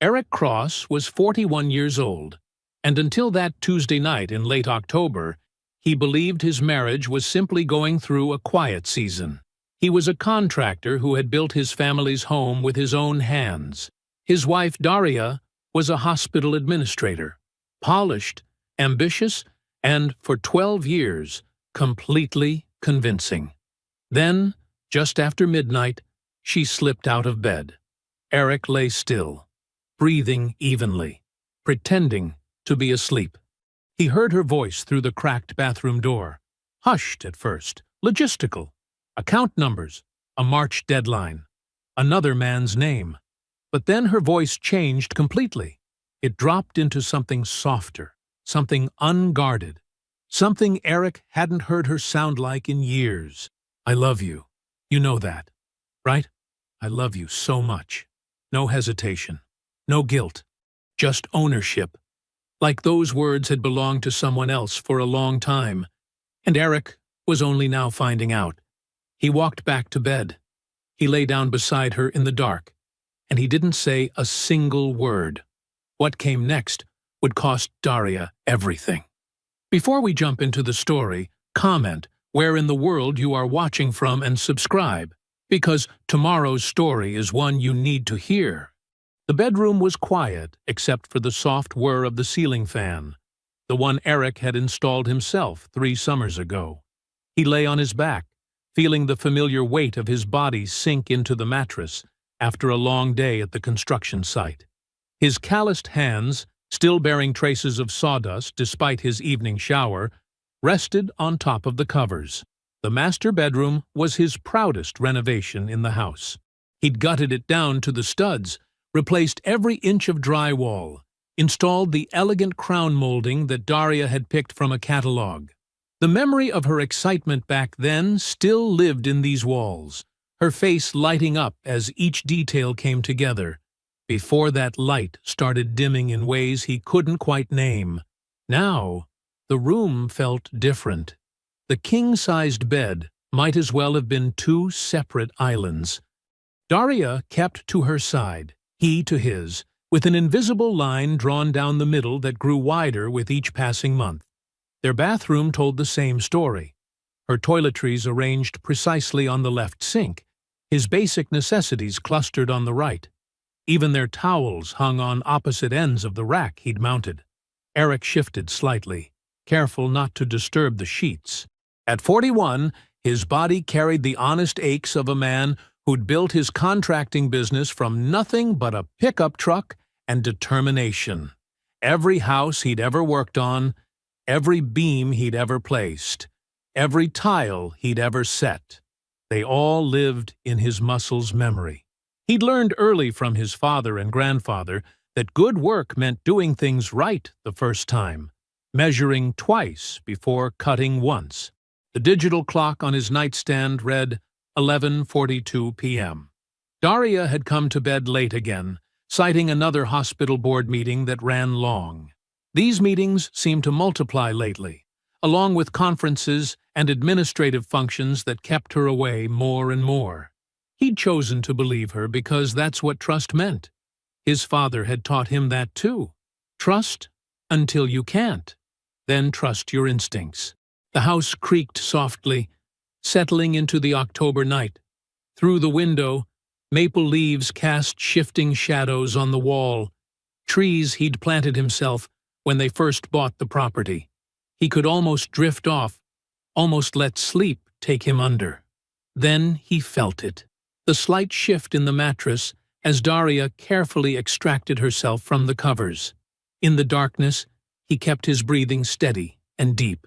Eric Cross was 41 years old, and until that Tuesday night in late October, he believed his marriage was simply going through a quiet season. He was a contractor who had built his family's home with his own hands. His wife, Daria, was a hospital administrator, polished, ambitious, and, for 12 years, completely convincing. Then, just after midnight, she slipped out of bed. Eric lay still, breathing evenly, pretending to be asleep. He heard her voice through the cracked bathroom door. Hushed at first, logistical. Account numbers, a March deadline, another man's name. But then her voice changed completely. It dropped into something softer, something unguarded, something Eric hadn't heard her sound like in years. I love you. You know that, right? I love you so much. No hesitation, no guilt, just ownership. Like those words had belonged to someone else for a long time, and Eric was only now finding out. He walked back to bed. He lay down beside her in the dark, and he didn't say a single word. What came next would cost Daria everything. Before we jump into the story, comment where in the world you are watching from and subscribe, because tomorrow's story is one you need to hear. The bedroom was quiet except for the soft whir of the ceiling fan, the one Eric had installed himself 3 summers ago. He lay on his back, feeling the familiar weight of his body sink into the mattress after a long day at the construction site. His calloused hands, still bearing traces of sawdust despite his evening shower, rested on top of the covers. The master bedroom was his proudest renovation in the house. He'd gutted it down to the studs, replaced every inch of drywall, installed the elegant crown molding that Daria had picked from a catalog. The memory of her excitement back then still lived in these walls, her face lighting up as each detail came together, before that light started dimming in ways he couldn't quite name. Now, the room felt different. The king-sized bed might as well have been 2 separate islands. Daria kept to her side, he to his, with an invisible line drawn down the middle that grew wider with each passing month. Their bathroom told the same story. Her toiletries arranged precisely on the left sink, his basic necessities clustered on the right. Even their towels hung on opposite ends of the rack he'd mounted. Eric shifted slightly, careful not to disturb the sheets. At 41, his body carried the honest aches of a man who'd built his contracting business from nothing but a pickup truck and determination. Every house he'd ever worked on, every beam he'd ever placed, every tile he'd ever set, they all lived in his muscles' memory. He'd learned early from his father and grandfather that good work meant doing things right the first time, measuring twice before cutting once. The digital clock on his nightstand read 11:42 p.m. Daria had come to bed late again, citing another hospital board meeting that ran long. These meetings seemed to multiply lately, along with conferences and administrative functions that kept her away more and more. He'd chosen to believe her because that's what trust meant. His father had taught him that too. Trust until you can't. Then trust your instincts. The house creaked softly, settling into the October night. Through the window, maple leaves cast shifting shadows on the wall, trees he'd planted himself when they first bought the property. He could almost drift off, almost let sleep take him under. Then he felt it. The slight shift in the mattress as Daria carefully extracted herself from the covers. In the darkness, he kept his breathing steady and deep,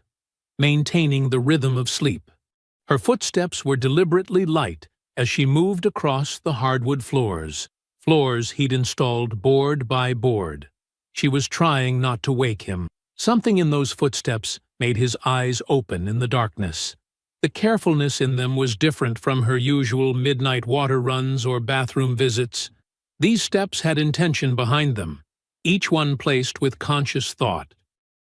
maintaining the rhythm of sleep. Her footsteps were deliberately light as she moved across the hardwood floors he'd installed board by board. She was trying not to wake him. Something in those footsteps made his eyes open in the darkness. The carefulness in them was different from her usual midnight water runs or bathroom visits. These steps had intention behind them, each one placed with conscious thought.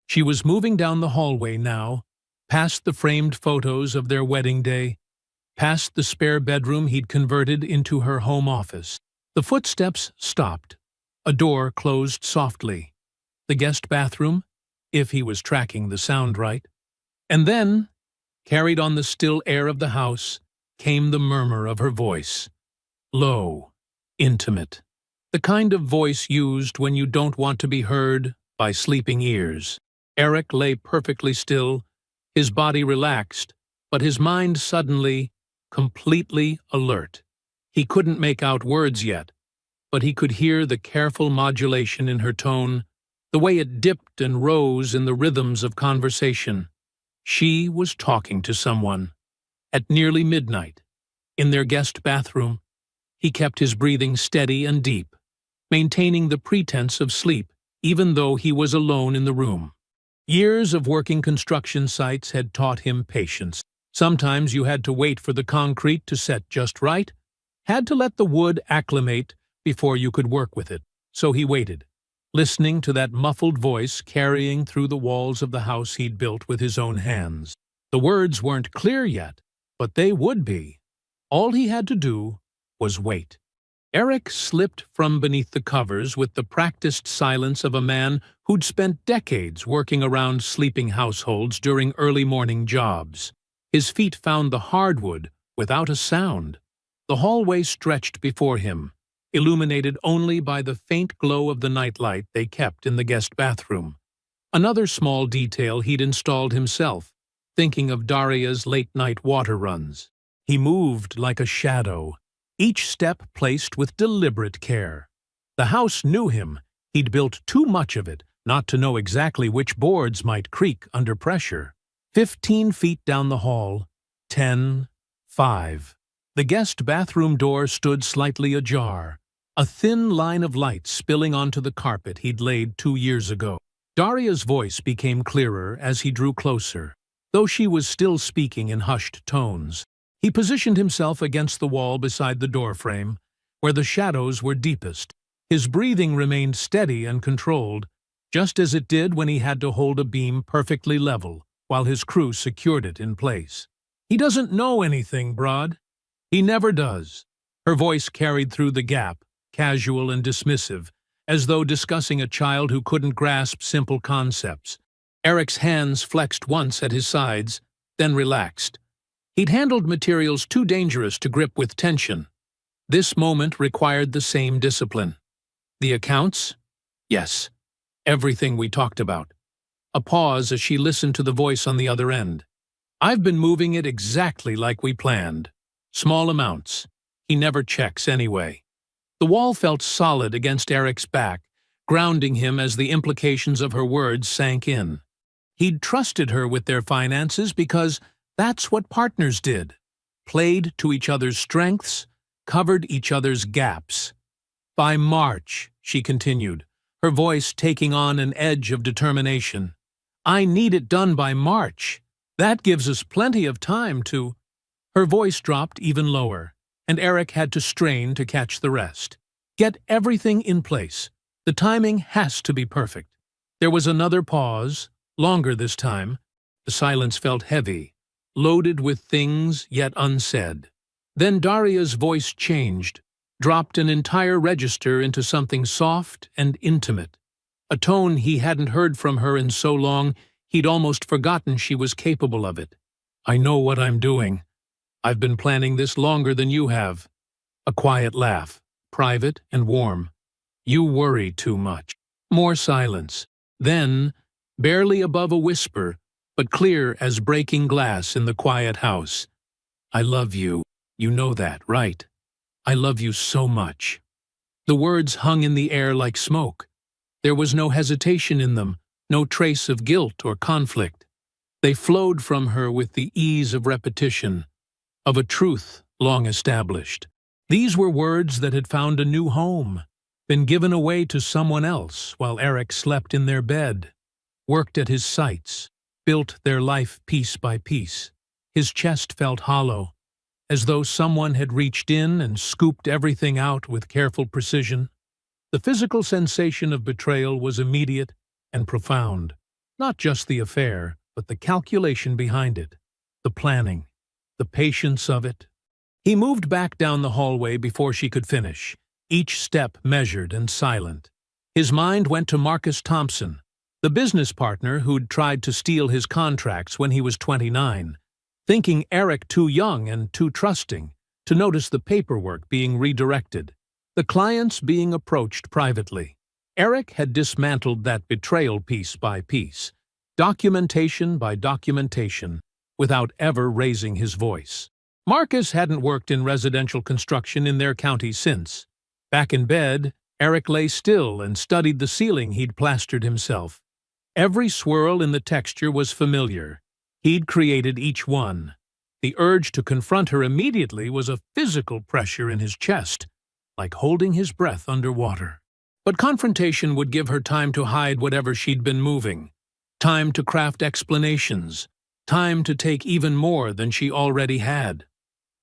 She was moving down the hallway now, past the framed photos of their wedding day, past the spare bedroom he'd converted into her home office. The footsteps stopped, A door closed softly. The guest bathroom, if he was tracking the sound right. And then, carried on the still air of the house, came the murmur of her voice. Low, intimate. The kind of voice used when you don't want to be heard by sleeping ears. Eric lay perfectly still, his body relaxed, but his mind suddenly, completely alert. He couldn't make out words yet, but he could hear the careful modulation in her tone, the way it dipped and rose in the rhythms of conversation. She was talking to someone. At nearly midnight, in their guest bathroom, he kept his breathing steady and deep, maintaining the pretense of sleep, even though he was alone in the room. Years of working construction sites had taught him patience. Sometimes you had to wait for the concrete to set just right, had to let the wood acclimate before you could work with it. So he waited, listening to that muffled voice carrying through the walls of the house he'd built with his own hands. The words weren't clear yet, but they would be. All he had to do was wait. Eric slipped from beneath the covers with the practiced silence of a man who'd spent decades working around sleeping households during early morning jobs. His feet found the hardwood without a sound. The hallway stretched before him, illuminated only by the faint glow of the nightlight they kept in the guest bathroom. Another small detail he'd installed himself, thinking of Daria's late-night water runs. He moved like a shadow, each step placed with deliberate care. The house knew him. He'd built too much of it not to know exactly which boards might creak under pressure. 15 feet down the hall, 10, 5. The guest bathroom door stood slightly ajar, a thin line of light spilling onto the carpet he'd laid 2 years ago. Daria's voice became clearer as he drew closer, though she was still speaking in hushed tones. He positioned himself against the wall beside the doorframe, where the shadows were deepest. His breathing remained steady and controlled, just as it did when he had to hold a beam perfectly level, while his crew secured it in place. "He doesn't know anything, Brad. He never does." Her voice carried through the gap, casual and dismissive, as though discussing a child who couldn't grasp simple concepts. Eric's hands flexed once at his sides, then relaxed. He'd handled materials too dangerous to grip with tension. This moment required the same discipline. The accounts? Yes. Everything we talked about. A pause as she listened to the voice on the other end. "I've been moving it exactly like we planned. Small amounts. He never checks anyway." The wall felt solid against Eric's back, grounding him as the implications of her words sank in. He'd trusted her with their finances because that's what partners did. Played to each other's strengths, covered each other's gaps. "By March," she continued, her voice taking on an edge of determination. "I need it done by March. That gives us plenty of time to—" Her voice dropped even lower, and Eric had to strain to catch the rest. "Get everything in place. The timing has to be perfect." There was another pause, longer this time. The silence felt heavy, loaded with things yet unsaid. Then Daria's voice changed, dropped an entire register into something soft and intimate. A tone he hadn't heard from her in so long he'd almost forgotten she was capable of it. "I know what I'm doing. I've been planning this longer than you have." A quiet laugh, private and warm. "You worry too much." More silence. Then, barely above a whisper, but clear as breaking glass in the quiet house. "I love you. You know that, right? I love you so much." The words hung in the air like smoke. There was no hesitation in them, no trace of guilt or conflict. They flowed from her with the ease of repetition, of a truth long established. These were words that had found a new home, been given away to someone else while Eric slept in their bed, worked at his sites, built their life piece by piece. His chest felt hollow, as though someone had reached in and scooped everything out with careful precision. The physical sensation of betrayal was immediate and profound. Not just the affair, but the calculation behind it, the planning, the patience of it. He moved back down the hallway before she could finish, each step measured and silent. His mind went to Marcus Thompson, the business partner who'd tried to steal his contracts when he was 29, thinking Eric too young and too trusting to notice the paperwork being redirected, the clients being approached privately. Eric had dismantled that betrayal piece by piece, documentation by documentation, without ever raising his voice. Marcus hadn't worked in residential construction in their county since. Back in bed, Eric lay still and studied the ceiling he'd plastered himself. Every swirl in the texture was familiar. He'd created each one. The urge to confront her immediately was a physical pressure in his chest, like holding his breath underwater. But confrontation would give her time to hide whatever she'd been moving, time to craft explanations, time to take even more than she already had.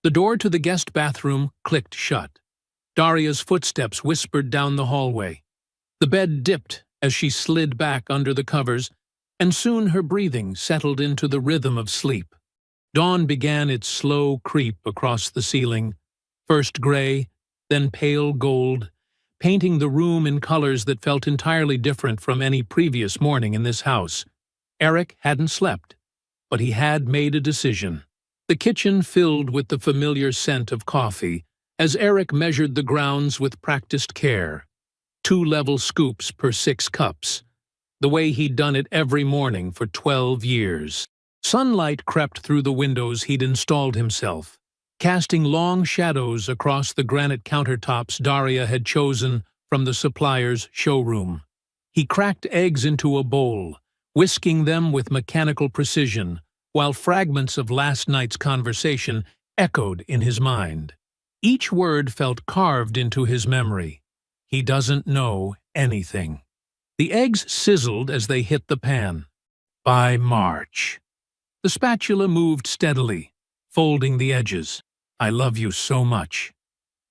The door to the guest bathroom clicked shut. Daria's footsteps whispered down the hallway. The bed dipped as she slid back under the covers, and soon her breathing settled into the rhythm of sleep. Dawn began its slow creep across the ceiling, first gray, then pale gold, painting the room in colors that felt entirely different from any previous morning in this house. Eric hadn't slept, but he had made a decision. The kitchen filled with the familiar scent of coffee as Eric measured the grounds with practiced care. 2 level scoops per 6 cups, the way he'd done it every morning for 12 years. Sunlight crept through the windows he'd installed himself, casting long shadows across the granite countertops Daria had chosen from the supplier's showroom. He cracked eggs into a bowl, whisking them with mechanical precision, while fragments of last night's conversation echoed in his mind. Each word felt carved into his memory. He doesn't know anything. The eggs sizzled as they hit the pan. By March. The spatula moved steadily, folding the edges. I love you so much.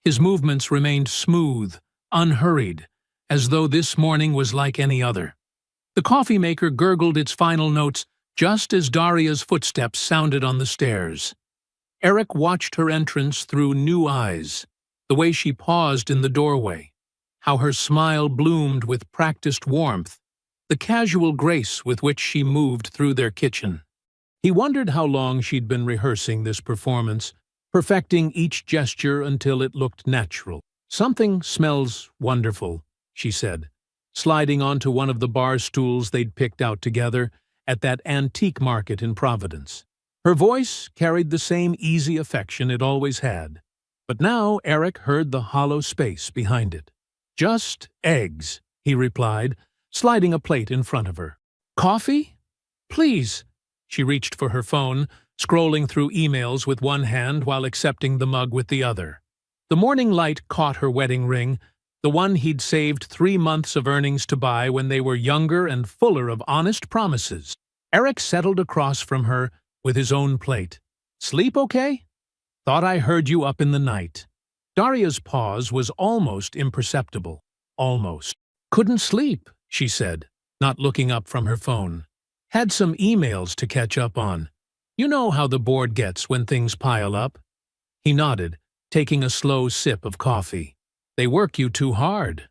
His movements remained smooth, unhurried, as though this morning was like any other. The coffee maker gurgled its final notes just as Daria's footsteps sounded on the stairs. Eric watched her entrance through new eyes, the way she paused in the doorway, how her smile bloomed with practiced warmth, the casual grace with which she moved through their kitchen. He wondered how long she'd been rehearsing this performance, perfecting each gesture until it looked natural. Something smells wonderful, she said, sliding onto one of the bar stools they'd picked out together at that antique market in Providence. Her voice carried the same easy affection it always had, but now Eric heard the hollow space behind it. Just eggs, he replied, sliding a plate in front of her. Coffee? Please. She reached for her phone, scrolling through emails with one hand while accepting the mug with the other. The morning light caught her wedding ring, the one he'd saved 3 months of earnings to buy when they were younger and fuller of honest promises. Eric settled across from her with his own plate. Sleep okay? Thought I heard you up in the night. Daria's pause was almost imperceptible. Almost. Couldn't sleep, she said, not looking up from her phone. Had some emails to catch up on. You know how the board gets when things pile up. He nodded, taking a slow sip of coffee. They work you too hard.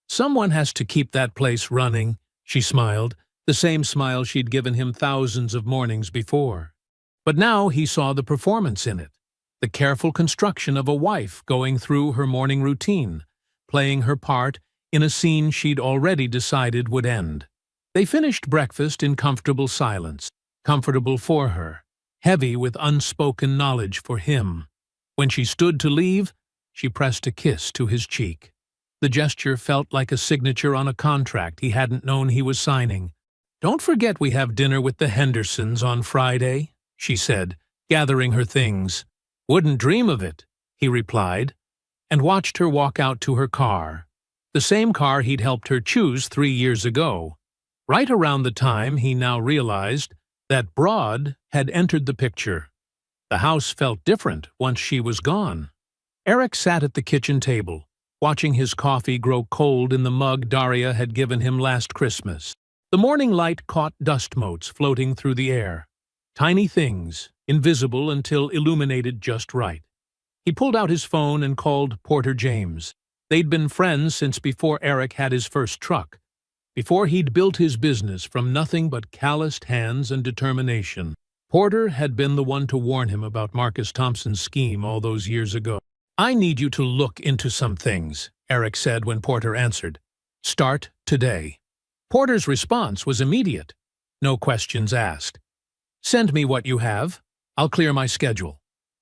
Someone has to keep that place running, she smiled, the same smile she'd given him thousands of mornings before. But now he saw the performance in it, the careful construction of a wife going through her morning routine, playing her part in a scene she'd already decided would end. They finished breakfast in comfortable silence, comfortable for her, heavy with unspoken knowledge for him. When she stood to leave, she pressed a kiss to his cheek. The gesture felt like a signature on a contract he hadn't known he was signing. Don't forget we have dinner with the Hendersons on Friday, she said, gathering her things. Wouldn't dream of it, he replied, and watched her walk out to her car, the same car he'd helped her choose 3 years ago. Right around the time he now realized that Broad had entered the picture. The house felt different once she was gone. Eric sat at the kitchen table, watching his coffee grow cold in the mug Daria had given him last Christmas. The morning light caught dust motes floating through the air. Tiny things, invisible until illuminated just right. He pulled out his phone and called Porter James. They'd been friends since before Eric had his first truck, before he'd built his business from nothing but calloused hands and determination. Porter had been the one to warn him about Marcus Thompson's scheme all those years ago. "I need you to look into some things," Eric said when Porter answered. "Start today." Porter's response was immediate. No questions asked. "Send me what you have. I'll clear my schedule."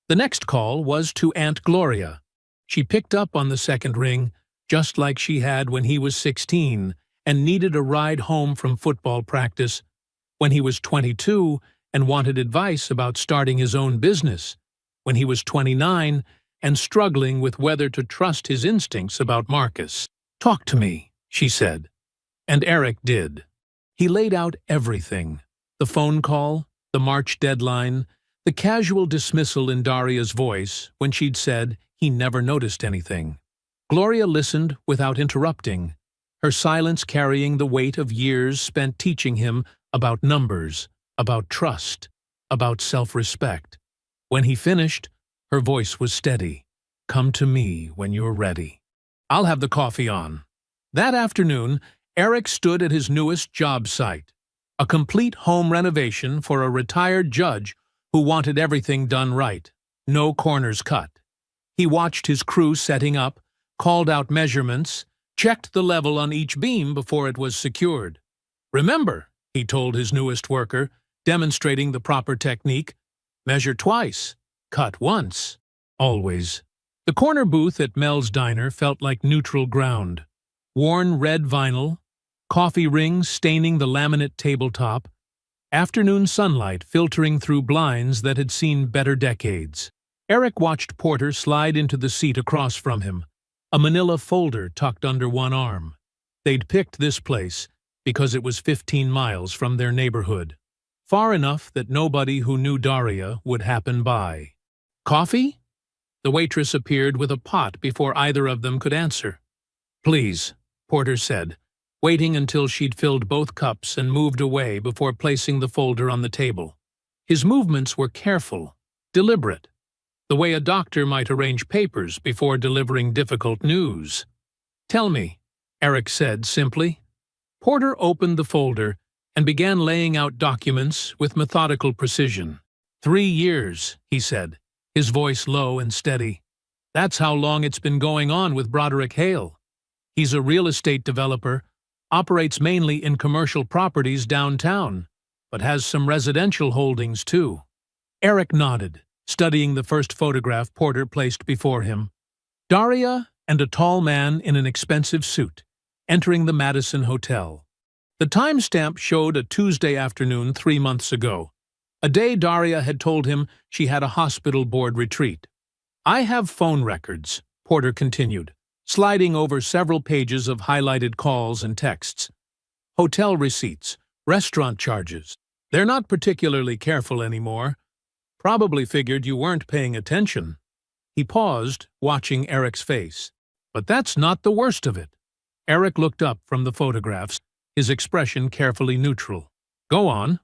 The next call was to Aunt Gloria. She picked up on the second ring, just like she had when he was 16 and needed a ride home from football practice, when he was 22 and wanted advice about starting his own business, when he was 29 and struggling with whether to trust his instincts about Marcus. "Talk to me," she said. And Eric did. He laid out everything: the phone call, the March deadline, the casual dismissal in Daria's voice when she'd said he never noticed anything. Gloria listened without interrupting, her silence carrying the weight of years spent teaching him about numbers, about trust, about self-respect. When he finished, her voice was steady. "Come to me when you're ready. I'll have the coffee on." That afternoon, Eric stood at his newest job site, a complete home renovation for a retired judge who wanted everything done right, no corners cut. He watched his crew setting up, called out measurements, checked the level on each beam before it was secured. "Remember," he told his newest worker, demonstrating the proper technique, "measure twice, cut once, always." The corner booth at Mel's Diner felt like neutral ground. Worn red vinyl, coffee rings staining the laminate tabletop, afternoon sunlight filtering through blinds that had seen better decades. Eric watched Porter slide into the seat across from him, a manila folder tucked under one arm. They'd picked this place because it was 15 miles from their neighborhood, far enough that nobody who knew Daria would happen by. "Coffee?" The waitress appeared with a pot before either of them could answer. "Please," Porter said, waiting until she'd filled both cups and moved away before placing the folder on the table. His movements were careful, deliberate, the way a doctor might arrange papers before delivering difficult news. "Tell me," Eric said simply. Porter opened the folder and began laying out documents with methodical precision. 3 years, he said, his voice low and steady. "That's how long it's been going on with Broderick Hale. He's a real estate developer, operates mainly in commercial properties downtown, but has some residential holdings too." Eric nodded, studying the first photograph Porter placed before him. Daria and a tall man in an expensive suit, entering the Madison Hotel. The timestamp showed a Tuesday afternoon 3 months ago, a day Daria had told him she had a hospital board retreat. "I have phone records," Porter continued, sliding over several pages of highlighted calls and texts. "Hotel receipts, restaurant charges. They're not particularly careful anymore. Probably figured you weren't paying attention." He paused, watching Eric's face. "But that's not the worst of it." Eric looked up from the photographs, his expression carefully neutral. "Go on."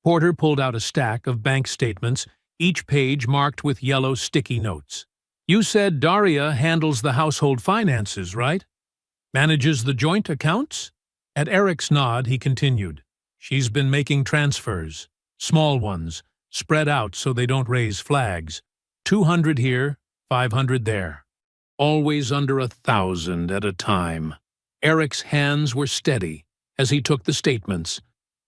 Porter pulled out a stack of bank statements, each page marked with yellow sticky notes. "You said Daria handles the household finances, right? Manages the joint accounts?" At Eric's nod, he continued. "She's been making transfers, small ones, spread out so they don't raise flags. 200 here, 500 there. Always under 1,000 at a time." Eric's hands were steady as he took the statements,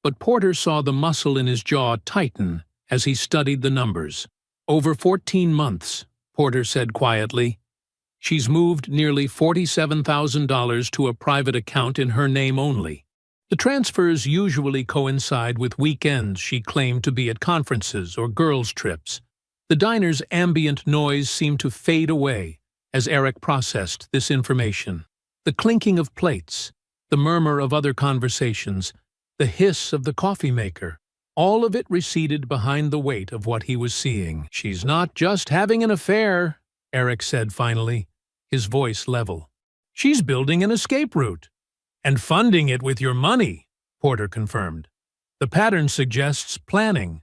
but Porter saw the muscle in his jaw tighten as he studied the numbers. "Over 14 months, Porter said quietly. "She's moved nearly $47,000 to a private account in her name only. The transfers usually coincide with weekends she claimed to be at conferences or girls' trips." The diner's ambient noise seemed to fade away as Eric processed this information. The clinking of plates, the murmur of other conversations, the hiss of the coffee maker, all of it receded behind the weight of what he was seeing. "She's not just having an affair," Eric said finally, his voice level. "She's building an escape route. And funding it with your money," Porter confirmed. "The pattern suggests planning.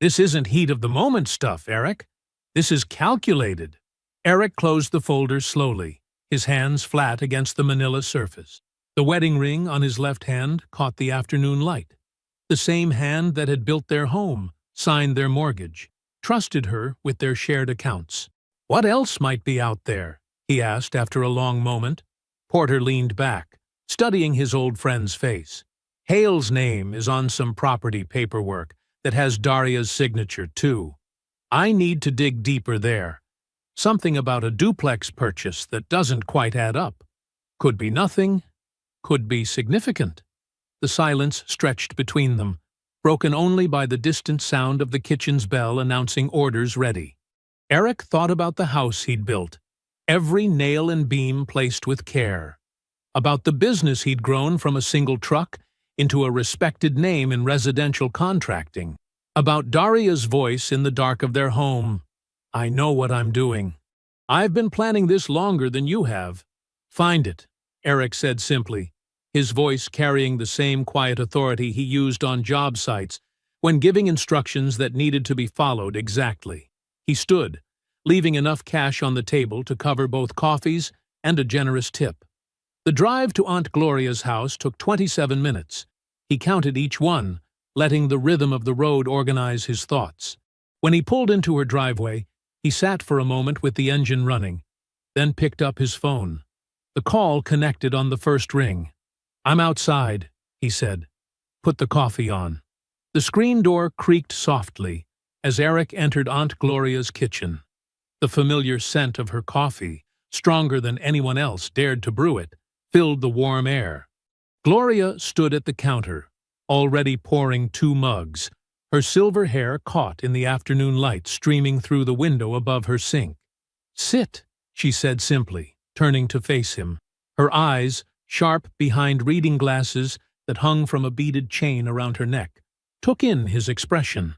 This isn't heat-of-the-moment stuff, Eric. This is calculated." Eric closed the folder slowly, his hands flat against the manila surface. The wedding ring on his left hand caught the afternoon light. The same hand that had built their home, signed their mortgage, trusted her with their shared accounts. "What else might be out there?" he asked after a long moment. Porter leaned back, studying his old friend's face. "Hale's name is on some property paperwork that has Daria's signature, too. I need to dig deeper there. Something about a duplex purchase that doesn't quite add up. Could be nothing, could be significant." The silence stretched between them, broken only by the distant sound of the kitchen's bell announcing orders ready. Eric thought about the house he'd built, every nail and beam placed with care. About the business he'd grown from a single truck into a respected name in residential contracting. About Daria's voice in the dark of their home. "I know what I'm doing. I've been planning this longer than you have." "Find it," Eric said simply, his voice carrying the same quiet authority he used on job sites when giving instructions that needed to be followed exactly. He stood, leaving enough cash on the table to cover both coffees and a generous tip. The drive to Aunt Gloria's house took 27 minutes. He counted each one, letting the rhythm of the road organize his thoughts. When he pulled into her driveway, he sat for a moment with the engine running, then picked up his phone. The call connected on the first ring. "I'm outside," he said. "Put the coffee on." The screen door creaked softly as Eric entered Aunt Gloria's kitchen. The familiar scent of her coffee, stronger than anyone else dared to brew it, filled the warm air. Gloria stood at the counter, already pouring 2 mugs, her silver hair caught in the afternoon light streaming through the window above her sink. "Sit," she said simply, turning to face him. Her eyes, sharp behind reading glasses that hung from a beaded chain around her neck, took in his expression.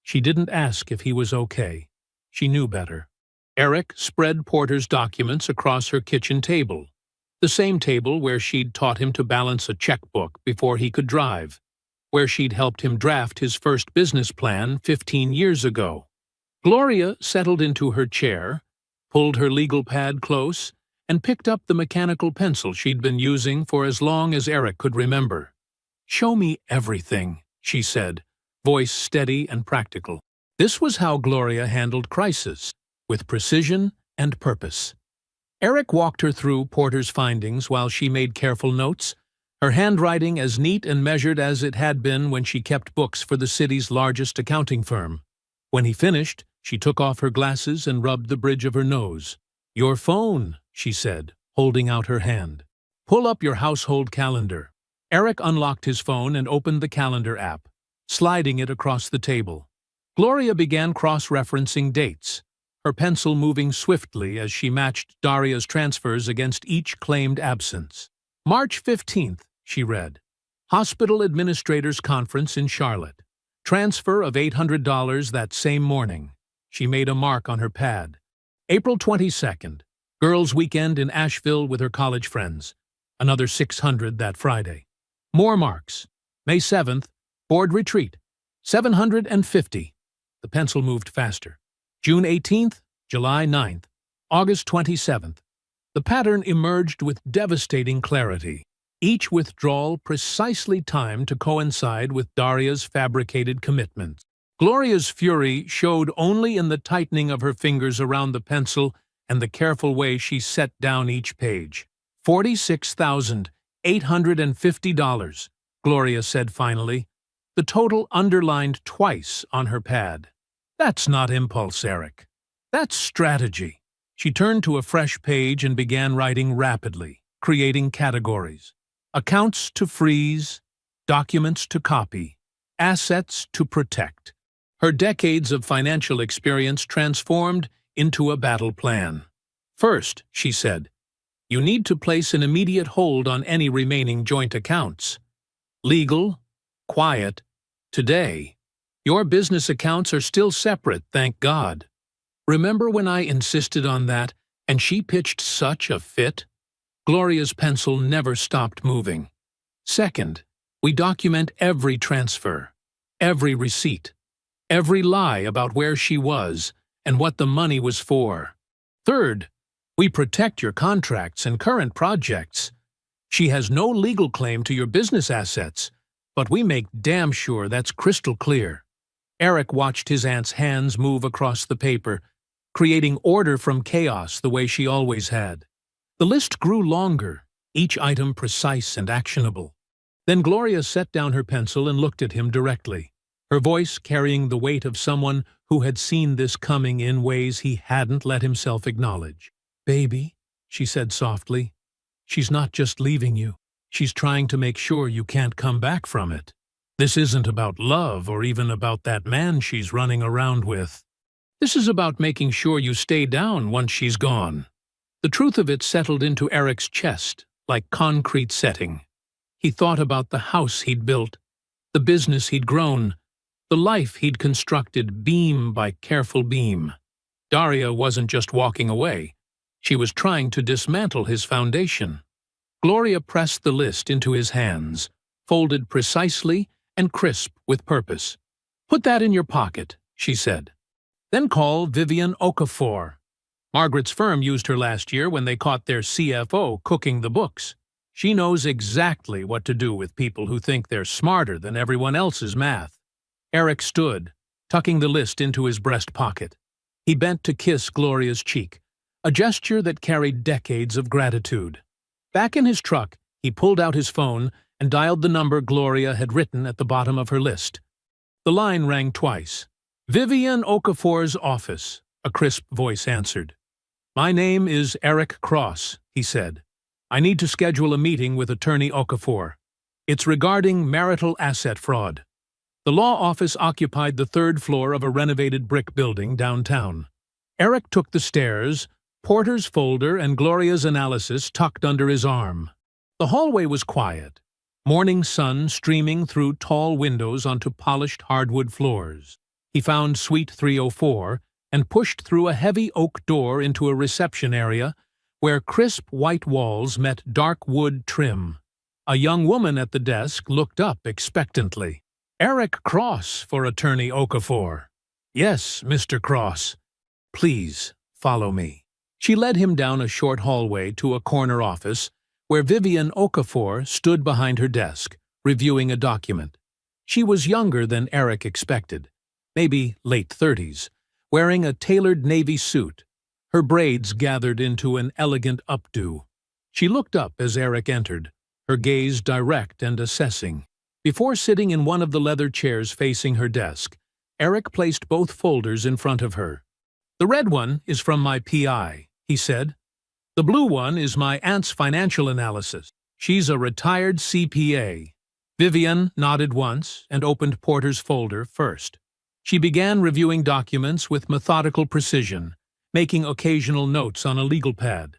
She didn't ask if he was okay. She knew better. Eric spread Porter's documents across her kitchen table, the same table where she'd taught him to balance a checkbook before he could drive, where she'd helped him draft his first business plan 15 years ago. Gloria settled into her chair, pulled her legal pad close, and picked up the mechanical pencil she'd been using for as long as Eric could remember. "Show me everything," she said, voice steady and practical. This was how Gloria handled crisis, with precision and purpose. Eric walked her through Porter's findings while she made careful notes, her handwriting as neat and measured as it had been when she kept books for the city's largest accounting firm. When he finished, she took off her glasses and rubbed the bridge of her nose. "Your phone," she said, holding out her hand. "Pull up your household calendar." Eric unlocked his phone and opened the calendar app, sliding it across the table. Gloria began cross-referencing dates, her pencil moving swiftly as she matched Daria's transfers against each claimed absence. "March 15th, she read. "Hospital Administrators Conference in Charlotte. Transfer of $800 that same morning." She made a mark on her pad. "April 22nd. Girls' weekend in Asheville with her college friends. Another $600 that Friday." More marks. "May 7th. Board retreat. $750. The pencil moved faster. "June 18th, July 9th, August 27th. The pattern emerged with devastating clarity, each withdrawal precisely timed to coincide with Daria's fabricated commitments. Gloria's fury showed only in the tightening of her fingers around the pencil and the careful way she set down each page. $46,850, Gloria said finally, the total underlined twice on her pad. "That's not impulse, Eric. That's strategy." She turned to a fresh page and began writing rapidly, creating categories. Accounts to freeze, documents to copy, assets to protect. Her decades of financial experience transformed into a battle plan. "First," she said, "you need to place an immediate hold on any remaining joint accounts. Legal, quiet, today. Your business accounts are still separate, thank God. Remember when I insisted on that, and she pitched such a fit?" Gloria's pencil never stopped moving. "Second, we document every transfer, every receipt, every lie about where she was and what the money was for. Third, We protect your contracts and current projects. She has no legal claim to your business assets, but we make damn sure that's crystal clear." Eric watched his aunt's hands move across the paper, creating order from chaos the way she always had. The list grew longer, each item precise and actionable. Then Gloria set down her pencil and looked at him directly, her voice carrying the weight of someone who had seen this coming in ways he hadn't let himself acknowledge. "Baby," she said softly, "she's not just leaving you. She's trying to make sure you can't come back from it. This isn't about love or even about that man she's running around with. This is about making sure you stay down once she's gone." The truth of it settled into Eric's chest, like concrete setting. He thought about the house he'd built, the business he'd grown, the life he'd constructed beam by careful beam. Daria wasn't just walking away. She was trying to dismantle his foundation. Gloria pressed the list into his hands, folded precisely and crisp with purpose. "Put that in your pocket," she said. "Then call Vivian Okafor. Margaret's firm used her last year when they caught their CFO cooking the books. She knows exactly what to do with people who think they're smarter than everyone else's math." Eric stood, tucking the list into his breast pocket. He bent to kiss Gloria's cheek, a gesture that carried decades of gratitude. Back in his truck, he pulled out his phone and dialed the number Gloria had written at the bottom of her list. The line rang twice. "Vivian Okafor's office," a crisp voice answered. "My name is Eric Cross," he said. "I need to schedule a meeting with Attorney Okafor. It's regarding marital asset fraud." The law office occupied the third floor of a renovated brick building downtown. Eric took the stairs, Porter's folder and Gloria's analysis tucked under his arm. The hallway was quiet, morning sun streaming through tall windows onto polished hardwood floors. He found Suite 304 and pushed through a heavy oak door into a reception area where crisp white walls met dark wood trim. A young woman at the desk looked up expectantly. "Eric Cross for Attorney Okafor." "Yes, Mr. Cross. Please, follow me." She led him down a short hallway to a corner office where Vivian Okafor stood behind her desk, reviewing a document. She was younger than Eric expected, maybe late 30s, wearing a tailored navy suit, her braids gathered into an elegant updo. She looked up as Eric entered, her gaze direct and assessing. Before sitting in one of the leather chairs facing her desk, Eric placed both folders in front of her. "The red one is from my PI," he said. "The blue one is my aunt's financial analysis. She's a retired CPA." Vivian nodded once and opened Porter's folder first. She began reviewing documents with methodical precision, making occasional notes on a legal pad.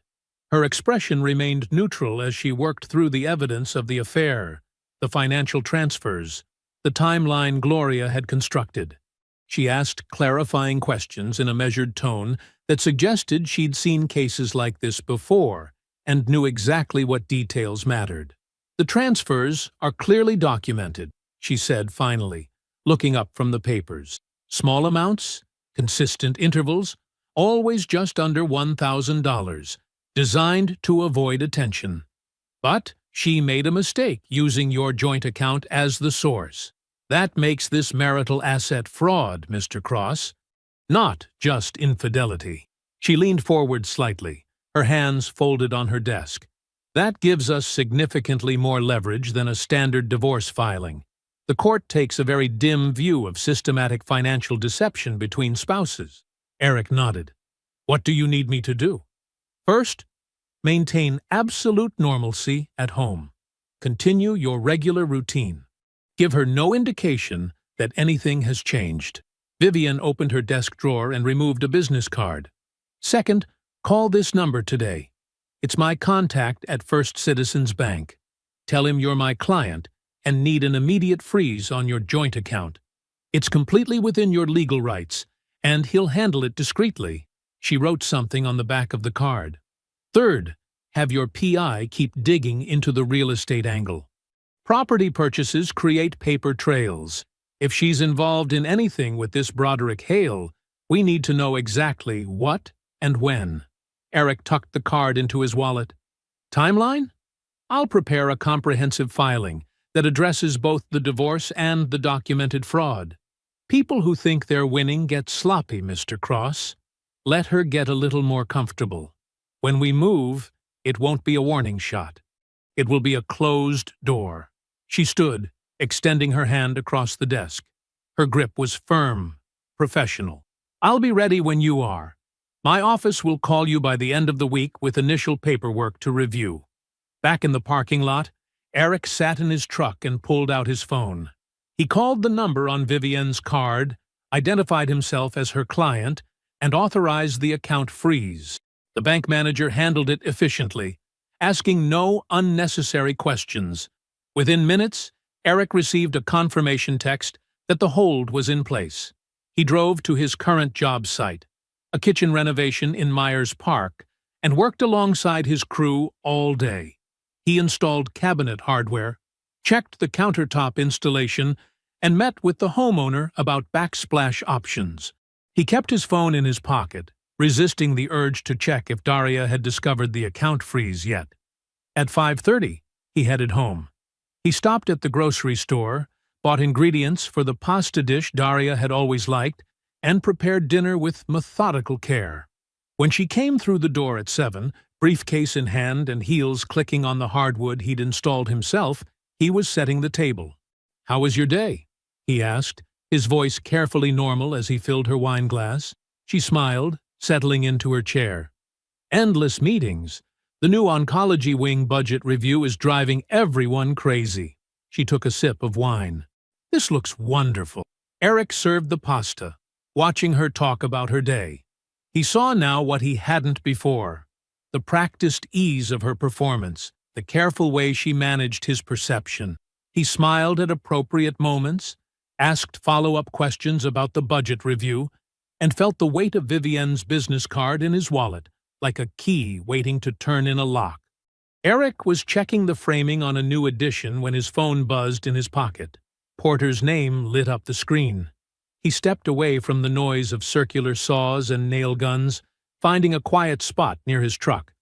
Her expression remained neutral as she worked through the evidence of the affair, the financial transfers, the timeline Gloria had constructed. She asked clarifying questions in a measured tone that suggested she'd seen cases like this before and knew exactly what details mattered. "The transfers are clearly documented," she said finally, looking up from the papers. "Small amounts, consistent intervals, always just under $1,000, designed to avoid attention. But she made a mistake using your joint account as the source. That makes this marital asset fraud, Mr. Cross, not just infidelity." She leaned forward slightly, her hands folded on her desk. "That gives us significantly more leverage than a standard divorce filing. The court takes a very dim view of systematic financial deception between spouses." Eric nodded. "What do you need me to do?" "First, maintain absolute normalcy at home. Continue your regular routine. Give her no indication that anything has changed." Vivian opened her desk drawer and removed a business card. "Second, call this number today. It's my contact at First Citizens Bank. Tell him you're my client and need an immediate freeze on your joint account. It's completely within your legal rights, and he'll handle it discreetly." She wrote something on the back of the card. "Third, have your PI keep digging into the real estate angle. Property purchases create paper trails. If she's involved in anything with this Broderick Hale, we need to know exactly what and when." Eric tucked the card into his wallet. Timeline? I'll prepare a comprehensive filing that addresses both the divorce and the documented fraud. People who think they're winning get sloppy, Mr. Cross. Let her get a little more comfortable. When we move, it won't be a warning shot. It will be a closed door. She stood, extending her hand across the desk. Her grip was firm, professional. I'll be ready when you are. My office will call you by the end of the week with initial paperwork to review. Back in the parking lot, Eric sat in his truck and pulled out his phone. He called the number on Vivienne's card, identified himself as her client, and authorized the account freeze. The bank manager handled it efficiently, asking no unnecessary questions. Within minutes, Eric received a confirmation text that the hold was in place. He drove to his current job site, a kitchen renovation in Myers Park, and worked alongside his crew all day. He installed cabinet hardware, checked the countertop installation, and met with the homeowner about backsplash options. He kept his phone in his pocket, resisting the urge to check if Daria had discovered the account freeze yet. At 5:30, he headed home. He stopped at the grocery store, bought ingredients for the pasta dish Daria had always liked, and prepared dinner with methodical care. When she came through the door at 7, briefcase in hand and heels clicking on the hardwood he'd installed himself, he was setting the table. "How was your day?" he asked, his voice carefully normal as he filled her wine glass. She smiled, settling into her chair. "Endless meetings. The new oncology wing budget review is driving everyone crazy." She took a sip of wine. "This looks wonderful." Eric served the pasta, watching her talk about her day. He saw now what he hadn't before: the practiced ease of her performance, the careful way she managed his perception. He smiled at appropriate moments, asked follow-up questions about the budget review, and felt the weight of Vivienne's business card in his wallet, like a key waiting to turn in a lock. Eric was checking the framing on a new edition when his phone buzzed in his pocket. Porter's name lit up the screen. He stepped away from the noise of circular saws and nail guns, finding a quiet spot near his truck.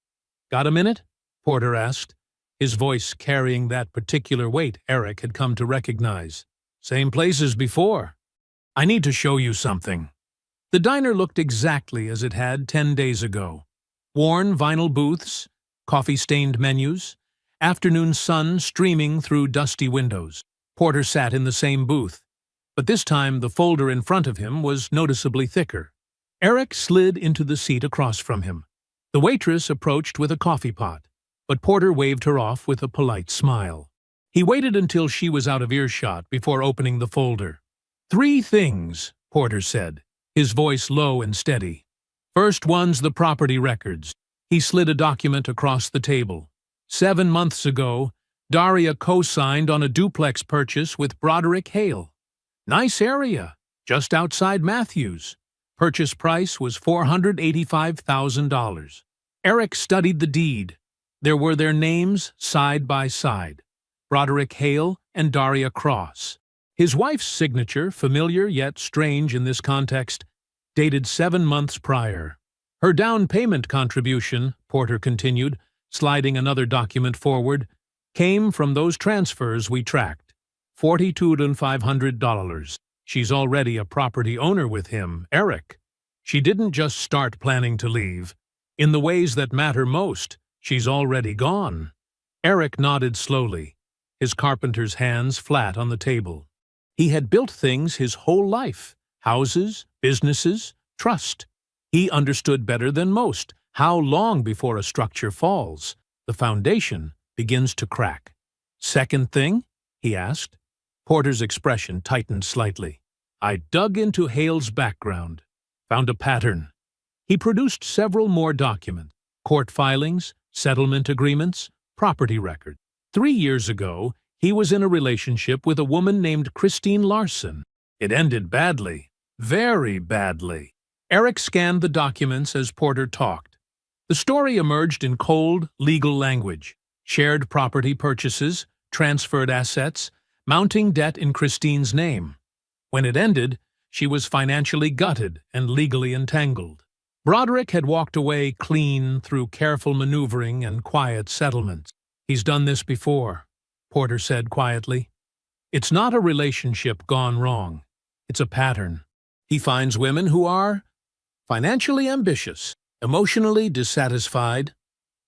"Got a minute?" Porter asked, his voice carrying that particular weight Eric had come to recognize. "Same place as before. I need to show you something." The diner looked exactly as it had 10 days ago. Worn vinyl booths, coffee-stained menus, afternoon sun streaming through dusty windows. Porter sat in the same booth, but this time the folder in front of him was noticeably thicker. Eric slid into the seat across from him. The waitress approached with a coffee pot, but Porter waved her off with a polite smile. He waited until she was out of earshot before opening the folder. "3 things," Porter said, his voice low and steady. "First one's the property records." He slid a document across the table. 7 months ago, Daria co-signed on a duplex purchase with Broderick Hale. Nice area, just outside Matthews. Purchase price was $485,000. Eric studied the deed. There were their names side by side: Broderick Hale and Daria Cross. His wife's signature, familiar yet strange in this context, dated 7 months prior. Her down payment contribution, Porter continued, sliding another document forward, came from those transfers we tracked. $42,500. She's already a property owner with him, Eric. She didn't just start planning to leave. In the ways that matter most, she's already gone. Eric nodded slowly, his carpenter's hands flat on the table. He had built things his whole life: houses, businesses, trust. He understood better than most how long before a structure falls, the foundation begins to crack. "Second thing?" he asked. Porter's expression tightened slightly. "I dug into Hale's background, found a pattern." He produced several more documents: court filings, settlement agreements, property records. 3 years ago, he was in a relationship with a woman named Christine Larson. It ended badly, very badly. Eric scanned the documents as Porter talked. The story emerged in cold, legal language: shared property purchases, transferred assets, mounting debt in Christine's name. When it ended, she was financially gutted and legally entangled. Broderick had walked away clean through careful maneuvering and quiet settlements. "He's done this before," Porter said quietly. "It's not a relationship gone wrong. It's a pattern. He finds women who are financially ambitious, emotionally dissatisfied,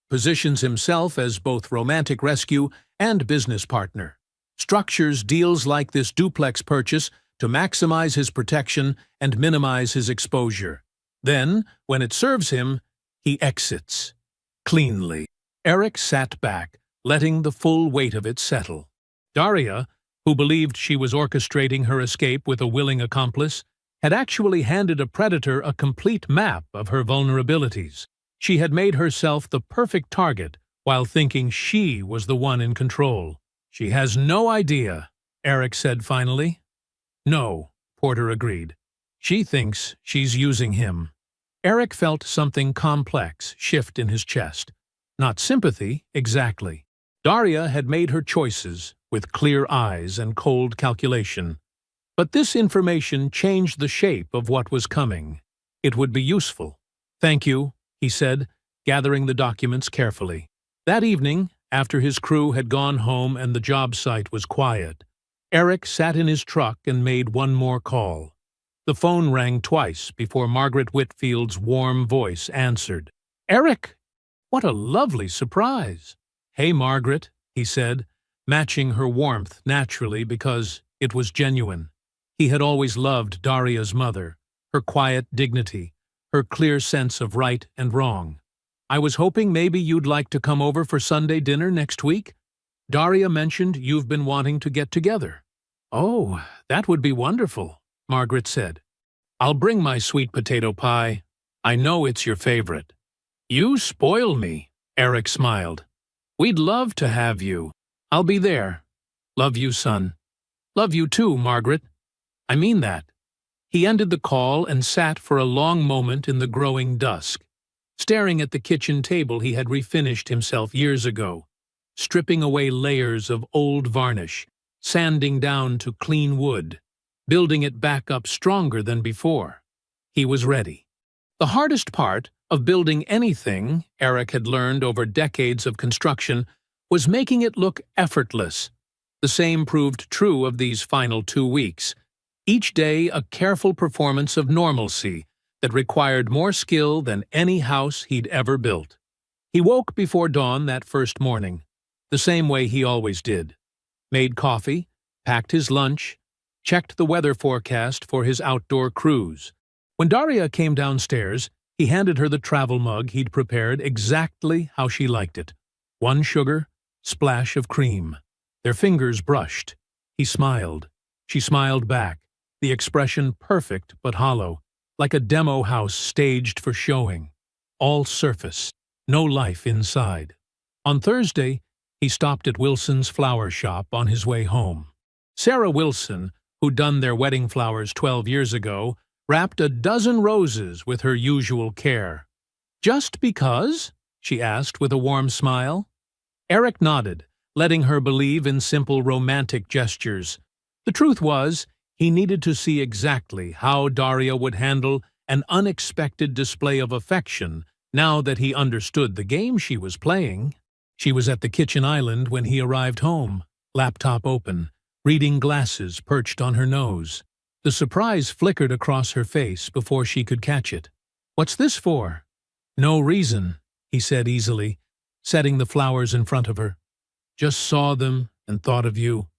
positions himself as both romantic rescue and business partner, structures deals like this duplex purchase to maximize his protection and minimize his exposure. Then, when it serves him, he exits. Cleanly." Eric sat back, letting the full weight of it settle. Daria, who believed she was orchestrating her escape with a willing accomplice, had actually handed a predator a complete map of her vulnerabilities. She had made herself the perfect target while thinking she was the one in control. "She has no idea," Eric said finally. "No," Porter agreed. "She thinks she's using him." Eric felt something complex shift in his chest. Not sympathy, exactly. Daria had made her choices with clear eyes and cold calculation. But this information changed the shape of what was coming. It would be useful. "Thank you," he said, gathering the documents carefully. That evening, after his crew had gone home and the job site was quiet, Eric sat in his truck and made one more call. The phone rang twice before Margaret Whitfield's warm voice answered. "Eric! What a lovely surprise!" "Hey, Margaret," he said, matching her warmth naturally because it was genuine. He had always loved Daria's mother, her quiet dignity, her clear sense of right and wrong. "I was hoping maybe you'd like to come over for Sunday dinner next week. Daria mentioned you've been wanting to get together." "Oh, that would be wonderful," Margaret said. "I'll bring my sweet potato pie. I know it's your favorite." "You spoil me," Eric smiled. "We'd love to have you. I'll be there. Love you, son." "Love you too, Margaret. I mean that." He ended the call and sat for a long moment in the growing dusk, staring at the kitchen table he had refinished himself years ago, stripping away layers of old varnish, sanding down to clean wood, building it back up stronger than before. He was ready. The hardest part of building anything, Eric had learned over decades of construction, was making it look effortless. The same proved true of these final 2 weeks. Each day a careful performance of normalcy that required more skill than any house he'd ever built. He woke before dawn that first morning, the same way he always did. Made coffee, packed his lunch, checked the weather forecast for his outdoor cruise. When Daria came downstairs, he handed her the travel mug he'd prepared exactly how she liked it. 1 sugar, splash of cream. Their fingers brushed. He smiled. She smiled back, the expression perfect but hollow, like a demo house staged for showing. All surface, no life inside. On Thursday, he stopped at Wilson's flower shop on his way home. Sarah Wilson, who'd done their wedding flowers 12 years ago, wrapped a dozen roses with her usual care. "Just because?" she asked with a warm smile. Eric nodded, letting her believe in simple romantic gestures. The truth was, he needed to see exactly how Daria would handle an unexpected display of affection now that he understood the game she was playing. She was at the kitchen island when he arrived home, laptop open, reading glasses perched on her nose. The surprise flickered across her face before she could catch it. "What's this for?" "No reason," he said easily, setting the flowers in front of her. "Just saw them and thought of you."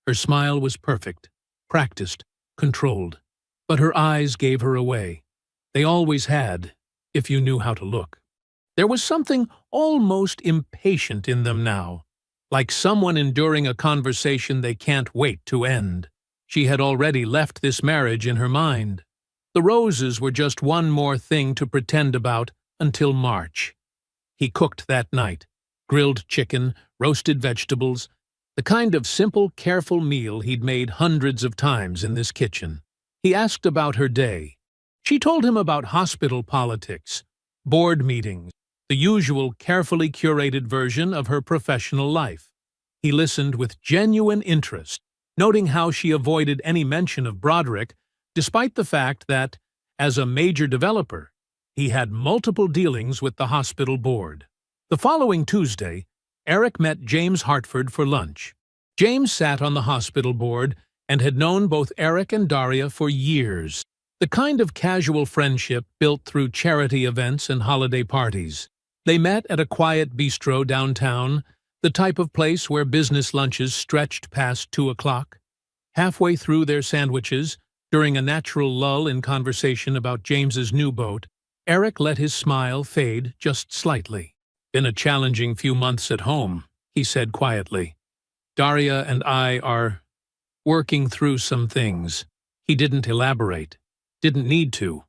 Her smile was perfect, practiced, controlled, but her eyes gave her away. They always had, if you knew how to look. There was something almost impatient in them now, like someone enduring a conversation they can't wait to end. She had already left this marriage in her mind. The roses were just one more thing to pretend about until March. He cooked that night. Grilled chicken, roasted vegetables, the kind of simple, careful meal he'd made hundreds of times in this kitchen. He asked about her day. She told him about hospital politics, board meetings, the usual carefully curated version of her professional life. He listened with genuine interest, noting how she avoided any mention of Broderick, despite the fact that, as a major developer, He had multiple dealings with the hospital board. The following Tuesday, Eric met James Hartford for lunch. James sat on the hospital board and had known both Eric and Daria for years. The kind of casual friendship built through charity events and holiday parties. They met at a quiet bistro downtown, the type of place where business lunches stretched past 2 o'clock. Halfway through their sandwiches, during a natural lull in conversation about James's new boat, Eric let his smile fade just slightly. "Been a challenging few months at home," he said quietly. "Daria and I are working through some things." He didn't elaborate. Didn't need to.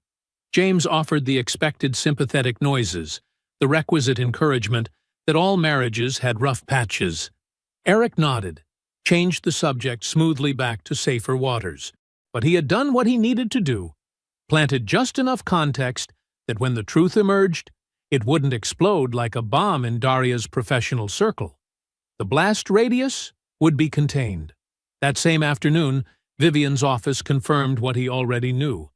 James offered the expected sympathetic noises, the requisite encouragement that all marriages had rough patches. Eric nodded, changed the subject smoothly back to safer waters. But he had done what he needed to do, planted just enough context that when the truth emerged, it wouldn't explode like a bomb in Daria's professional circle. The blast radius would be contained. That same afternoon, Vivian's office confirmed what he already knew.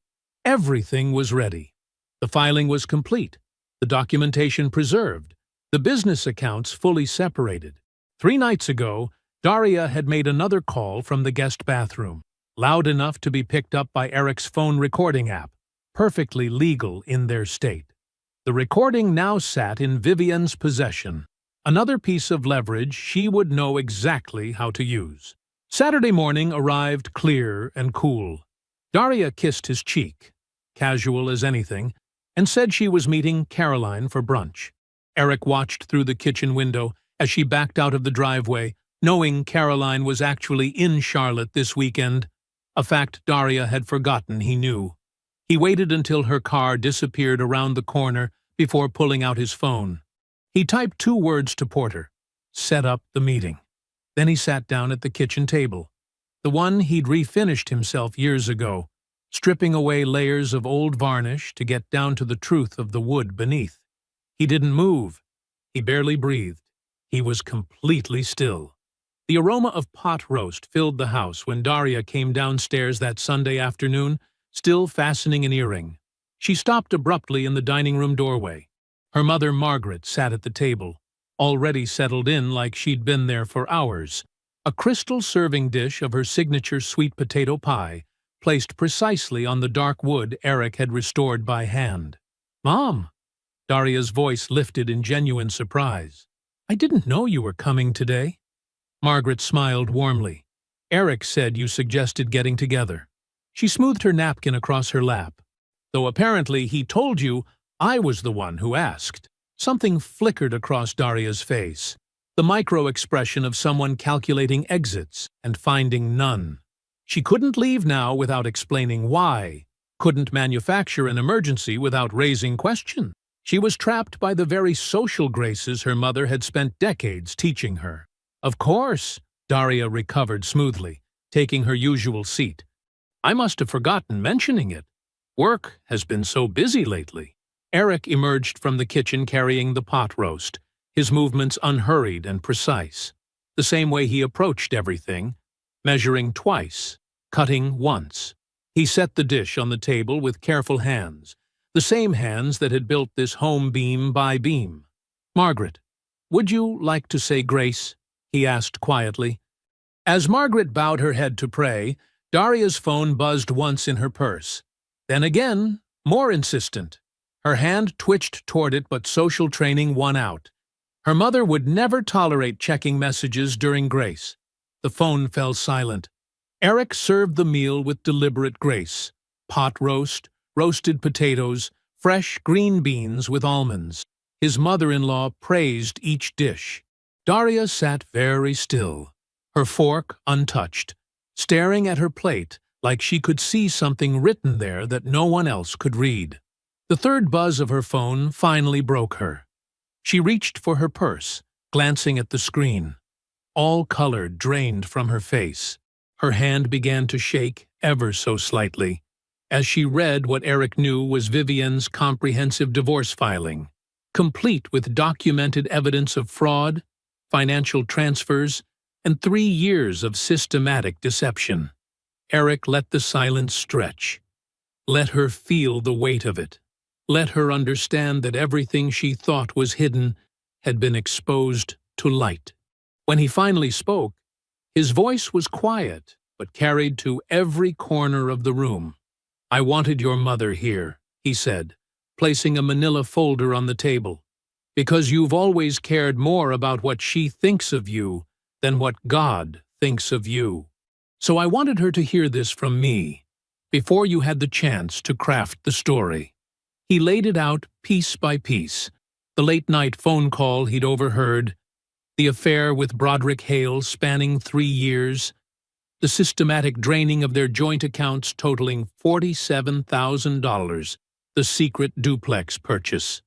Everything was ready. The filing was complete, the documentation preserved, the business accounts fully separated. 3 nights ago, Daria had made another call from the guest bathroom, loud enough to be picked up by Eric's phone recording app, perfectly legal in their state. The recording now sat in Vivian's possession, another piece of leverage she would know exactly how to use. Saturday morning arrived clear and cool. Daria kissed his cheek, casual as anything, and said she was meeting Caroline for brunch. Eric watched through the kitchen window as she backed out of the driveway, knowing Caroline was actually in Charlotte this weekend, a fact Daria had forgotten he knew. He waited until her car disappeared around the corner before pulling out his phone. He typed 2 words to Porter, "Set up the meeting." Then he sat down at the kitchen table, the one he'd refinished himself years ago, stripping away layers of old varnish to get down to the truth of the wood beneath. He didn't move. He barely breathed. He was completely still. The aroma of pot roast filled the house when Daria came downstairs that Sunday afternoon, still fastening an earring. She stopped abruptly in the dining room doorway. Her mother, Margaret, sat at the table, already settled in like she'd been there for hours. A crystal serving dish of her signature sweet potato pie, placed precisely on the dark wood Eric had restored by hand. "Mom!" Daria's voice lifted in genuine surprise. "I didn't know you were coming today." Margaret smiled warmly. "Eric said you suggested getting together." She smoothed her napkin across her lap. "Though apparently he told you I was the one who asked." Something flickered across Daria's face, the micro-expression of someone calculating exits and finding none. She couldn't leave now without explaining why, couldn't manufacture an emergency without raising question. She was trapped by the very social graces her mother had spent decades teaching her. "Of course," Daria recovered smoothly, taking her usual seat. "I must have forgotten mentioning it. Work has been so busy lately." Eric emerged from the kitchen carrying the pot roast, his movements unhurried and precise, the same way he approached everything, measuring twice, cutting once. He set the dish on the table with careful hands, the same hands that had built this home beam by beam. "Margaret, would you like to say grace?" he asked quietly. As Margaret bowed her head to pray, Daria's phone buzzed once in her purse. Then again, more insistent. Her hand twitched toward it, but social training won out. Her mother would never tolerate checking messages during grace. The phone fell silent. Eric served the meal with deliberate grace. Pot roast, roasted potatoes, fresh green beans with almonds. His mother-in-law praised each dish. Daria sat very still, her fork untouched, staring at her plate like she could see something written there that no one else could read. The third buzz of her phone finally broke her. She reached for her purse, glancing at the screen. All color drained from her face. Her hand began to shake ever so slightly as she read what Eric knew was Vivian's comprehensive divorce filing, complete with documented evidence of fraud, financial transfers, and 3 years of systematic deception. Eric let the silence stretch. Let her feel the weight of it. let her understand that everything she thought was hidden had been exposed to light. When he finally spoke, his voice was quiet but carried to every corner of the room. "I wanted your mother here," he said, placing a manila folder on the table, "because you've always cared more about what she thinks of you than what God thinks of you. So I wanted her to hear this from me, before you had the chance to craft the story." He laid it out piece by piece: the late-night phone call he'd overheard, the affair with Broderick Hale spanning 3 years, the systematic draining of their joint accounts totaling $47,000, the secret duplex purchase.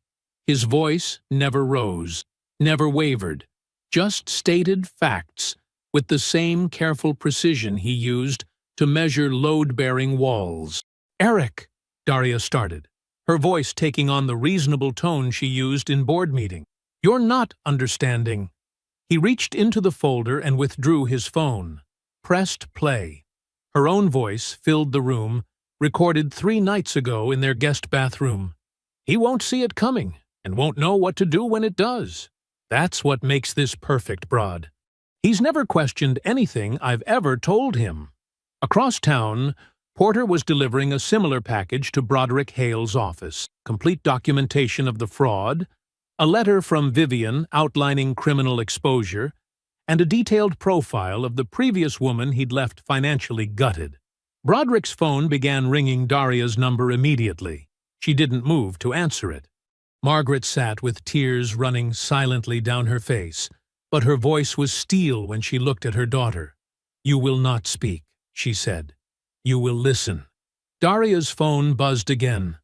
His voice never rose, never wavered, just stated facts with the same careful precision he used to measure load-bearing walls. "Eric," Daria started, her voice taking on the reasonable tone she used in board meeting, "you're not understanding." He reached into the folder and withdrew his phone, pressed play. Her own voice filled the room, recorded 3 nights ago in their guest bathroom. "He won't see it coming, and won't know what to do when it does. That's what makes this perfect, Brod. He's never questioned anything I've ever told him." Across town, Porter was delivering a similar package to Broderick Hale's office: complete documentation of the fraud, a letter from Vivian outlining criminal exposure, and a detailed profile of the previous woman he'd left financially gutted. Broderick's phone began ringing Daria's number immediately. She didn't move to answer it. Margaret sat with tears running silently down her face, but her voice was steel when she looked at her daughter. "You will not speak," she said. "You will listen." Daria's phone buzzed again.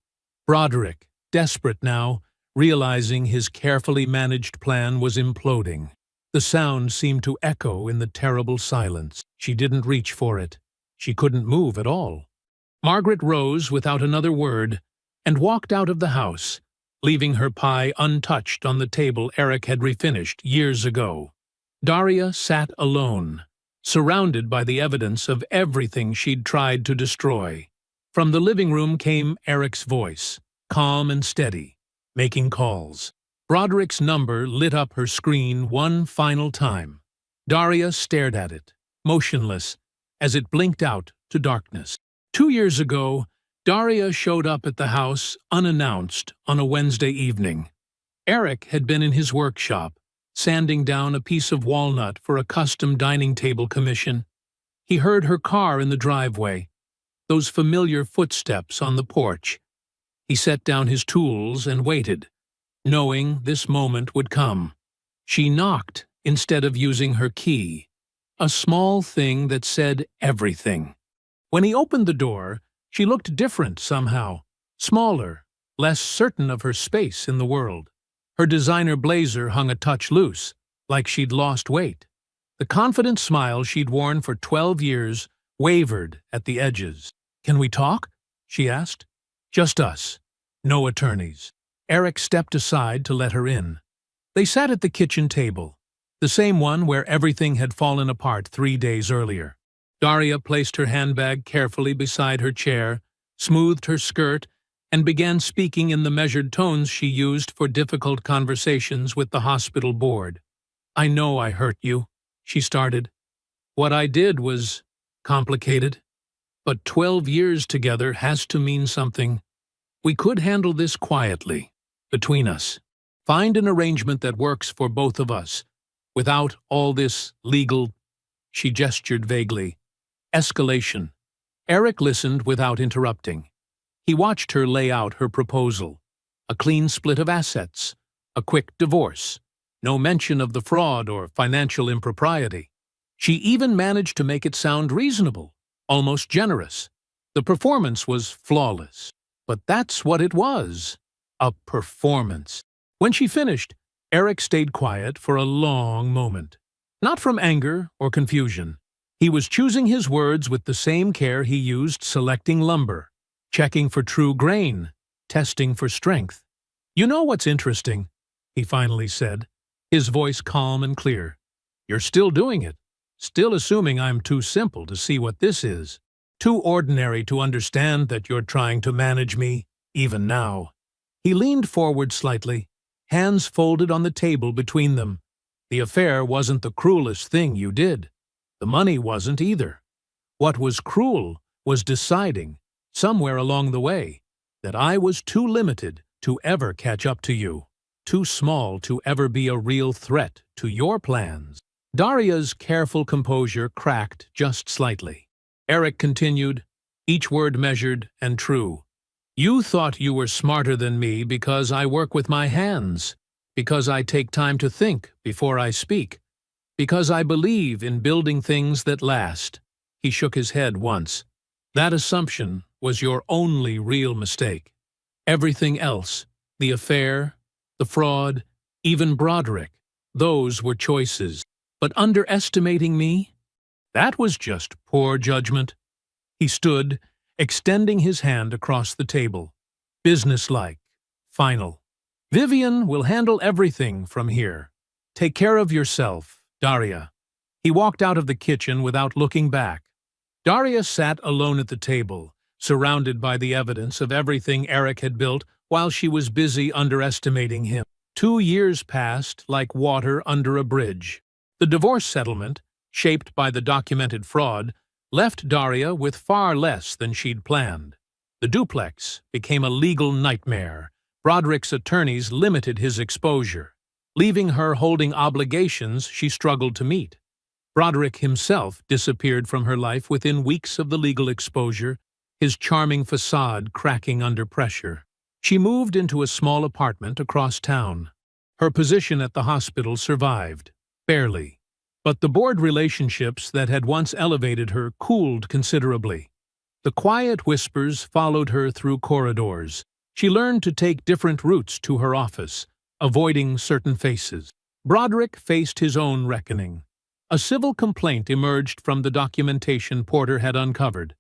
Broderick, desperate now, realizing his carefully managed plan was imploding. The sound seemed to echo in the terrible silence. She didn't reach for it. She couldn't move at all. Margaret rose without another word and walked out of the house, leaving her pie untouched on the table Eric had refinished years ago. Daria sat alone, surrounded by the evidence of everything she'd tried to destroy. From the living room came Eric's voice, calm and steady, making calls. Broderick's number lit up her screen one final time. Daria stared at it, motionless, as it blinked out to darkness. 2 years ago, Daria showed up at the house unannounced on a Wednesday evening. Eric had been in his workshop, sanding down a piece of walnut for a custom dining table commission. He heard her car in the driveway, those familiar footsteps on the porch. He set down his tools and waited, knowing this moment would come. She knocked instead of using her key, a small thing that said everything. When he opened the door, she looked different somehow, smaller, less certain of her space in the world. Her designer blazer hung a touch loose, like she'd lost weight. The confident smile she'd worn for 12 years wavered at the edges. "Can we talk?" she asked. "Just us. No attorneys." Eric stepped aside to let her in. They sat at the kitchen table, the same one where everything had fallen apart 3 days earlier. Daria placed her handbag carefully beside her chair, smoothed her skirt, and began speaking in the measured tones she used for difficult conversations with the hospital board. "I know I hurt you," she started. "What I did was complicated, but 12 years together has to mean something. We could handle this quietly, between us. Find an arrangement that works for both of us, without all this legal," she gestured vaguely, "escalation." Eric listened without interrupting. He watched her lay out her proposal: a clean split of assets, a quick divorce, no mention of the fraud or financial impropriety. She even managed to make it sound reasonable, almost generous. The performance was flawless, but that's what it was: a performance. When she finished, Eric stayed quiet for a long moment. Not from anger or confusion. He was choosing his words with the same care he used selecting lumber, checking for true grain, testing for strength. "You know what's interesting?" he finally said, his voice calm and clear. "You're still doing it, still assuming I'm too simple to see what this is, too ordinary to understand that you're trying to manage me, even now." He leaned forward slightly, hands folded on the table between them. The affair wasn't the cruelest thing you did. The money wasn't either. What was cruel was deciding, somewhere along the way, that I was too limited to ever catch up to you, too small to ever be a real threat to your plans. Daria's careful composure cracked just slightly. Eric continued, each word measured and true. You thought you were smarter than me because I work with my hands, because I take time to think before I speak, because I believe in building things that last. He shook his head once. That assumption was your only real mistake. Everything else, the affair, the fraud, even Broderick, those were choices. But underestimating me? That was just poor judgment. He stood, extending his hand across the table. Businesslike, final. Vivian will handle everything from here. Take care of yourself, Daria. He walked out of the kitchen without looking back. Daria sat alone at the table, surrounded by the evidence of everything Eric had built while she was busy underestimating him. 2 years passed like water under a bridge. The divorce settlement, shaped by the documented fraud, left Daria with far less than she'd planned. The duplex became a legal nightmare. Broderick's attorneys limited his exposure, leaving her holding obligations she struggled to meet. Broderick himself disappeared from her life within weeks of the legal exposure, his charming facade cracking under pressure. She moved into a small apartment across town. Her position at the hospital survived, barely. But the board relationships that had once elevated her cooled considerably. The quiet whispers followed her through corridors. She learned to take different routes to her office, avoiding certain faces. Broderick faced his own reckoning. A civil complaint emerged from the documentation Porter had uncovered,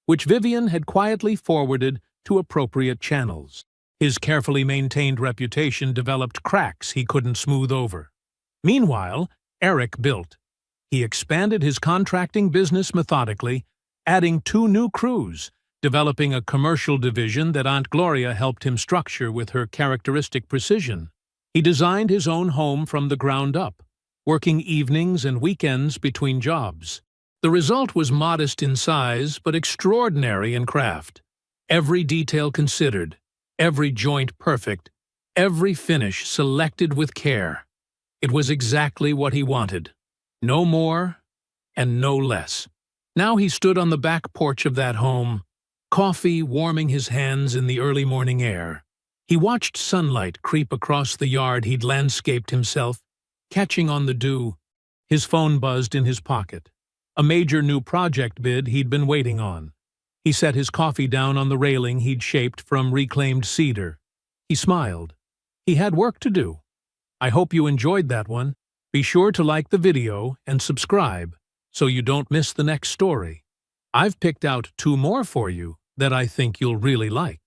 which Vivian had quietly forwarded to appropriate channels. His carefully maintained reputation developed cracks he couldn't smooth over. Meanwhile, Eric built. He expanded his contracting business methodically, adding 2 new crews, developing a commercial division that Aunt Gloria helped him structure with her characteristic precision. He designed his own home from the ground up, working evenings and weekends between jobs. The result was modest in size, but extraordinary in craft. Every detail considered, every joint perfect, every finish selected with care. It was exactly what he wanted. No more and no less. Now he stood on the back porch of that home, coffee warming his hands in the early morning air. He watched sunlight creep across the yard he'd landscaped himself, catching on the dew. His phone buzzed in his pocket. A major new project bid he'd been waiting on. He set his coffee down on the railing he'd shaped from reclaimed cedar. He smiled. He had work to do. I hope you enjoyed that one. Be sure to like the video and subscribe so you don't miss the next story. I've picked out 2 more for you that I think you'll really like.